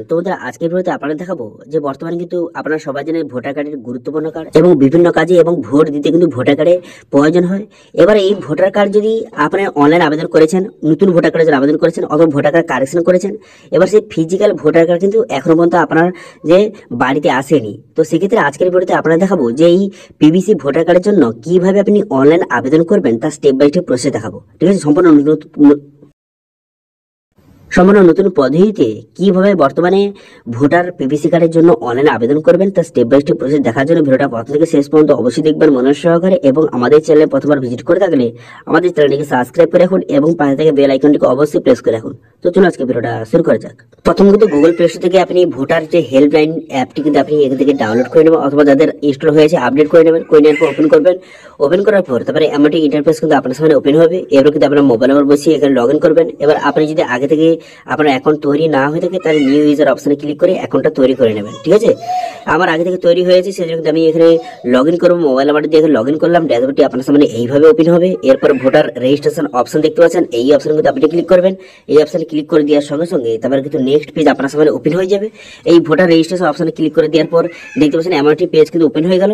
তো বন্ধুরা আজকের ভিডিওতে আপনাদের দেখাবো যে বর্তমানে কিন্তু আপনারা সবাই জানেন ভোটার কার্ডের গুরুত্বপূর্ণ কার্ড এবং বিভিন্ন কাজে এবং ভোট দিতে কিন্তু ভোটার কার্ডের প্রয়োজন হয়। এবার এই ভোটার কার্ড যদি আপনি অনলাইন আবেদন করেছেন, নতুন ভোটার কার্ডের জন্য আবেদন করেছেন অথবা ভোটার কার্ড কারেকশন করেছেন, এবার সেই ফিজিক্যাল ভোটার কার্ড কিন্তু এখনো পর্যন্ত আপনার যে বাড়িতে আসেনি। তো সেক্ষেত্রে আজকের ভিডিওতে আপনারা দেখাবো যে এই পিভিসি ভোটার কার্ডের জন্য কিভাবে আপনি অনলাইন আবেদন করবেন তার স্টেপ বাই স্টেপ প্রসেস দেখাবো। ঠিক আছে, সম্পূর্ণ নতুন পদ্ধতিতে কিভাবে বর্তমানে ভোটার পিভিসি কার্ডের জন্য অনলাইন আবেদন করবেন তার স্টেপ বাই স্টেপ প্রসেস দেখার জন্য ভিডিওটা প্রথম থেকে শেষ পর্যন্ত অবশ্যই দেখবেন মনোযোগ সহকারে, এবং আমাদের চ্যানেলে প্রথমবার ভিজিট করে থাকলে আমাদের চ্যানেলটিকে সাবস্ক্রাইব করে রাখুন এবং পাশে থেকে বেল আইকনটিকে অবশ্যই প্রেস করে রাখুন। তো চলুন আজকে ভিডিওটা শুরু করা যাক। প্রথম কিন্তু গুগল প্লে স্টোর থেকে আপনি ভোটার যে হেল্পলাইন অ্যাপটি কিন্তু আপনি এখান থেকে ডাউনলোড করে নেবেন অথবা যাদের ইনস্টল হয়েছে আপডেট করে নেবেন। করে নেওয়ার পর ওপেন করবেন। ওপেন করার পর তারপরে এমনটি ইন্টারফেস কিন্তু আপনার সামনে ওপেন হবে। এবার কিন্তু আপনার মোবাইল নাম্বার বসিয়ে এখানে লগ ইন করবেন। এবার আপনি যদি আগে থেকে আপনার অ্যাকাউন্ট তৈরি না হয়ে থাকে তাহলে নিউ ইউজার অপশনে ক্লিক করে অ্যাকাউন্টটা তৈরি করে নেবেন। ঠিক আছে, আমার আগে থেকে তৈরি হয়েছে সেজন্য কিন্তু আমি এখানে লগ ইন করবো। মোবাইল নাম্বার দিয়ে লগ ইন করলাম। ড্যাশবোর্ডটি আপনার সামনে এইভাবে ওপেন হবে। এরপর ভোটার রেজিস্ট্রেশন অপশন দেখতে পাচ্ছেন, এই অপশন কিন্তু আপনি ক্লিক করবেন। এই অপশনে ক্লিক করে দেওয়ার সঙ্গে সঙ্গে তারপরে কিন্তু নেক্সট পেজ আপনার সামনে ওপেন হয়ে যাবে। এই ভোটার রেজিস্ট্রেশন অপশনে ক্লিক করে দেওয়ার পর দেখতে পাচ্ছেন এমন একটি পেজ কিন্তু ওপেন হয়ে গেল।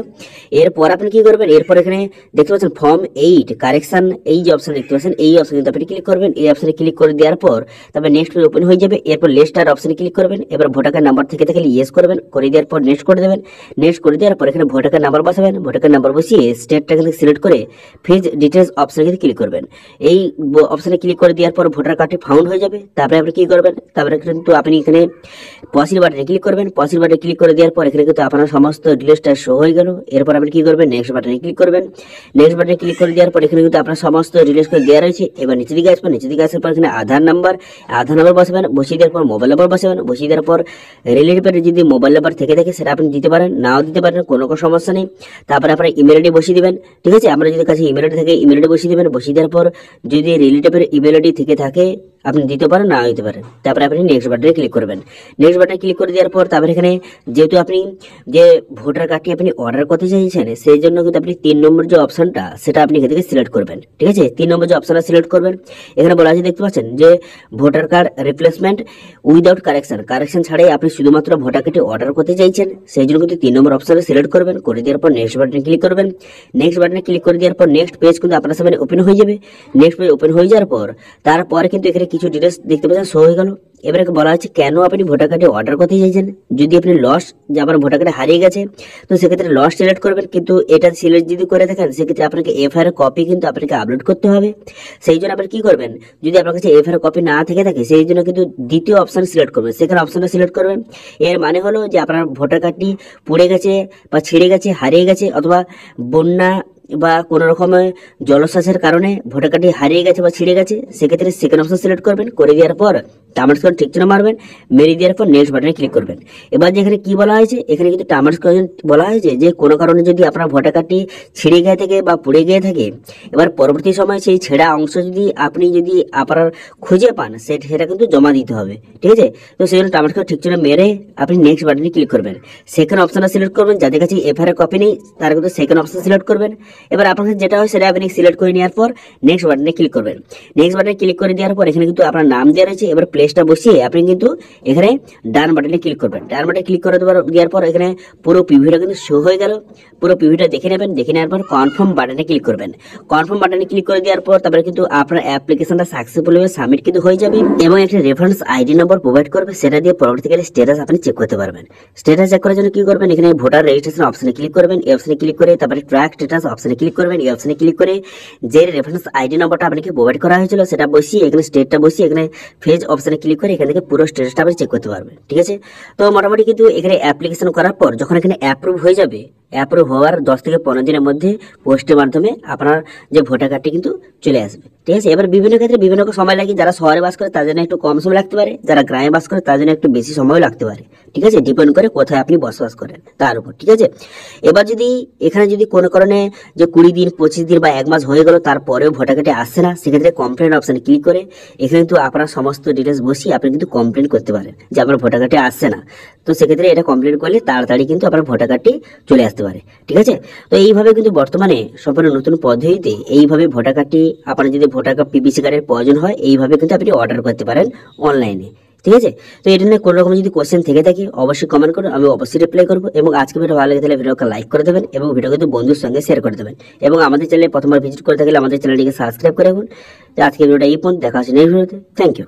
এরপর আপনি কি করবেন, এরপর এখানে দেখতে পাচ্ছেন ফর্ম 8 কারেকশন, এই যে অপশন দেখতে পাচ্ছেন এই অপশনে কিন্তু আপনি ক্লিক করবেন। এই অপশনে ক্লিক করে দেওয়ার পর তারপর নেক্সট পেজ ওপেন হয়ে যাবে। এরপর লেস্টার অপশনে ক্লিক করবেন। এবার ভোটার কার্ড নাম্বার থেকে থাকলে ইয়েস করবেন, করে দেওয়ার পর নেক্সট করে দেবেন। নেক্সট করে দেওয়ার পর এখানে ভোটার কার্ড নাম্বার বসাবেন। ভোটার কার্ড নাম্বার বসিয়ে স্টেটটা কিন্তু সিলেক্ট করে ফিজ ডিটেলস অপশনে কিন্তু ক্লিক করবেন। এই অপশনে ক্লিক করে দেওয়ার পর ভোটার কার্ডটি ফাউন্ড হয়ে যাবে। তারপরে আপনি কি করবেন, তারপরে কিন্তু আপনি এখানে পসিল বাটনে ক্লিক করবেন। পসিল বাটনে ক্লিক করে দেওয়ার পর এখানে কিন্তু আপনার সমস্ত ডিটেলসটা শো হয়ে গেল। এরপর আপনি কি করবেন, নেক্সট বাটনে ক্লিক করবেন। নেক্সট বাটনে ক্লিক করে দেওয়ার পর এখানে কিন্তু আপনার সমস্ত ডিটেলস করে দেওয়া রয়েছে। এবার নিচে দিকে আসবেন। নিচে দিকে আসার পর এখানে আধার নাম্বার বসাবেন। বসিয়ে দেওয়ার পর মোবাইল নাম্বার বসাবেন। বসিয়ে দেওয়ার পর রিলেটিভের যদি মোবাইল নাম্বার থেকে থাকে সেটা আপনি দিতে পারেন, নাও দিতে পারেন, কোনো সমস্যা নেই। তারপরে আপনার ইমেল আইডি বসিয়ে দিবেন। ঠিক আছে, আপনার যদি কাছে ইমেল আইডি থাকে ইমেল আইডি বসিয়ে দেবেন। বসিয়ে দেওয়ার পর যদি রিলেটিভের ইমেল আইডি থেকে থাকে আপনি দিতে পারেন, না দিতে পারেন। তারপরে আপনি নেক্সট বাটনে ক্লিক করবেন। নেক্সট বাটনে ক্লিক করে দেওয়ার পর তারপরে এখানে যেহেতু আপনি যে ভোটার কার্ডটি আপনি অর্ডার করতে চাইছেন সেই জন্য কিন্তু আপনি 3 নম্বর যে অপশনটা সেটা আপনি এখান থেকে সিলেক্ট করবেন। ঠিক আছে, 3 নম্বর যে অপশনটা সিলেক্ট করবেন। এখানে বলা আছে দেখতে পাচ্ছেন যে voter card replacement without correction ছাড়াই আপনি শুধুমাত্র ভোটার কার্ডটি অর্ডার করতে চাইছেন, সেই জন্য কিন্তু 3 নম্বর অপশনে সিলেক্ট করবেন। করে দেওয়ার পর নেক্সট বাটনে ক্লিক করবেন। নেক্সট বাটনে ক্লিক করে দেওয়ার পর নেক্সট পেজ কিন্তু আপনার সামনে ওপেন হয়ে যাবে। নেক্সট পেজ ওপেন হয়ে যাওয়ার পর তারপরে কিন্তু এখানে কিছু ডিটেলস দেখতে পাচ্ছেন শো হয়ে গেল। এবারে বলা হচ্ছে কেন আপনি ভোটার কার্ডে অর্ডার করতে চাইছেন। যদি আপনি লস যে আমার ভোটার কার্ডে হারিয়ে গেছে তো সেক্ষেত্রে লস সিলেক্ট করবেন, কিন্তু এটা সিলেক্ট যদি করে থাকেন সেক্ষেত্রে আপনাকে এফআইআর কপি কিন্তু আপনাকে আপলোড করতে হবে। সেই জন্য আপনি কি করবেন, যদি আপনার কাছে এফআইআর কপি না থেকে থাকে সেই জন্য কিন্তু দ্বিতীয় অপশন সিলেক্ট করবেন, সেখানে অপশনটা সিলেক্ট করবেন। এর মানে হলো যে আপনার ভোটার কার্ডটি পুড়ে গেছে বা ছিঁড়ে গেছে, হারিয়ে গেছে অথবা বন্যা বা কোনো রকমের জলশ্বাসের কারণে ভোটার কার্ডটি হারিয়ে গেছে বা ছিঁড়ে গেছে, সেক্ষেত্রে সেকেন্ড অপশন সিলেক্ট করবেন। করে দেওয়ার পর টার্মস কন্ডিশন ঠিক চিহ্ন মারবেন। মেরে দেওয়ার পর নেক্সট বাটনে ক্লিক করবেন। এবার যেখানে কি বলা হয়েছে, এখানে কিন্তু টার্মস কন্ডিশন বলা হয়েছে যে কোনো কারণে যদি আপনার ভোটার কার্ডটি ছিঁড়ে গিয়ে থাকে বা পুড়ে গিয়ে থাকে, এবার পরবর্তী সময় সেই ছেঁড়া অংশ যদি আপনার খুঁজে পান সেটা কিন্তু জমা দিতে হবে। ঠিক আছে, তো সেই জন্য টার্মস কন্ডিশন ঠিক চিহ্ন মেরে আপনি নেক্সট বাটনে ক্লিক করবেন। সেকেন্ড অপশনটা সিলেক্ট করবেন। যাদের কাছে এফআইআর কপি নেই তারা কিন্তু সেকেন্ড অপশন সিলেক্ট করবেন। এবার আপনার কাছে যেটা হয় সেটা আপনি সিলেক্ট করে নেওয়ার পর নেক্সট বাটনে ক্লিক করবেন। নেক্সট বাটনে ক্লিক করে দেওয়ার পর এখানে কিন্তু আপনার নাম দেওয়া রয়েছে। এবার প্লেসটা বসিয়ে আপনি কিন্তু এখানে ডান বাটনে ক্লিক করবেন। ডান বাটনে ক্লিক করে দেওয়ার পর এখানে পুরো পিভিটা কিন্তু শো হয়ে গেল। পুরো পিভিটা দেখে নেবেন। দেখে নেওয়ার পর কনফার্ম বাটনে ক্লিক করবেন। কনফার্ম বাটনে ক্লিক করে দেওয়ার পর তারপরে কিন্তু আপনার অ্যাপ্লিকেশনটা সাকসেসফুলভাবে সাবমিট কিন্তু হয়ে যাবে এবং একটা রেফারেন্স আইডি নম্বর প্রোভাইড করবে, সেটা দিয়ে পরবর্তীকালে স্ট্যাটাস আপনি চেক করতে পারবেন। স্ট্যাটাস চেক করার জন্য কি করবেন, এখানে ভোটার রেজিস্ট্রেশন অপশনে ক্লিক করবেন। এই অপশনে ক্লিক করে তারপরে ট্র্যাক স্ট্যাটাস অপশনে ক্লিক করবেন। এই অপশনে ক্লিক করে যে রেফারেন্স আইডি নম্বরটা আপনাকে প্রোভাইড করা হয়েছিল সেটা বসিয়ে এখানে স্টেটটা বসিয়ে এখানে ফেজ অপশনে ক্লিক করে এখান থেকে পুরো স্ট্যাটাসটা আপনি চেক করতে পারবেন। ঠিক আছে, তো মোটামুটি কিন্তু এখানে অ্যাপ্লিকেশন করার পর যখন এখানে অ্যাপ্রুভ হয়ে যাবে, অ্যাপ্রুভ হওয়ার 10 থেকে 15 দিনের মধ্যে পোস্টের মাধ্যমে আপনার যে ভোটার কার্ডটি কিন্তু চলে আসবে। ঠিক আছে, এবার বিভিন্ন ক্ষেত্রে বিভিন্ন সময় লাগে। যারা শহরে বাস করে তার জন্য একটু কম সময় লাগতে পারে, যারা গ্রামে বাস করে তার জন্য একটু বেশি সময় লাগতে পারে। ঠিক আছে, ডিপেন্ড করে কোথায় আপনি বসবাস করেন তার উপর। ঠিক আছে, এবার যদি এখানে যদি কোনো কারণে যে 20 দিন 25 দিন বা 1 মাস হয়ে গেল তারপরেও ভোটার কার্ডে আসছে না, সেক্ষেত্রে কমপ্লেন অপশনে ক্লিক করে এখানে কিন্তু আপনার সমস্ত ডিটেলস বসিয়ে আপনি কিন্তু কমপ্লেন করতে পারেন যে আপনার ভোটার কার্ডে আসছে না। তো সেক্ষেত্রে এটা কমপ্লেন করলে তাড়াতাড়ি কিন্তু আপনার ভোটার কার্ডটি চলে আসতে পারে। ঠিক আছে, তো এইভাবে কিন্তু বর্তমানে সম্পূর্ণ নতুন পদ্ধতিতে এইভাবে ভোটার কার্ডটি আপনার যদি ভোটার কার্ড পিভিসি কার্ডের প্রয়োজন হয় এইভাবে কিন্তু আপনি অর্ডার করতে পারেন অনলাইনে। ঠিক আছে। তো এটা নিয়ে কোনো রকম যদি কোশ্চেন থেকে থাকে অবশ্যই কমেন্ট করুন, আমি অবশ্যই রিপ্লাই করবো। এবং আজকে ভিডিও ভালো লাগে তাহলে ভিডিওকে লাইক করে দেবেন এবং ভিডিও কিন্তু বন্ধুর সঙ্গে শেয়ার করে দেবেন। এবং আমাদের চ্যানেলে প্রথমবার ভিজিট করে থাকলে আমাদের চ্যানেলটিকে সাবস্ক্রাইব করে রাখুন। তো আজকে ভিডিওটা এই পর্যন্ত, দেখা হচ্ছে নেক্সট ভিডিওতে। Thank you.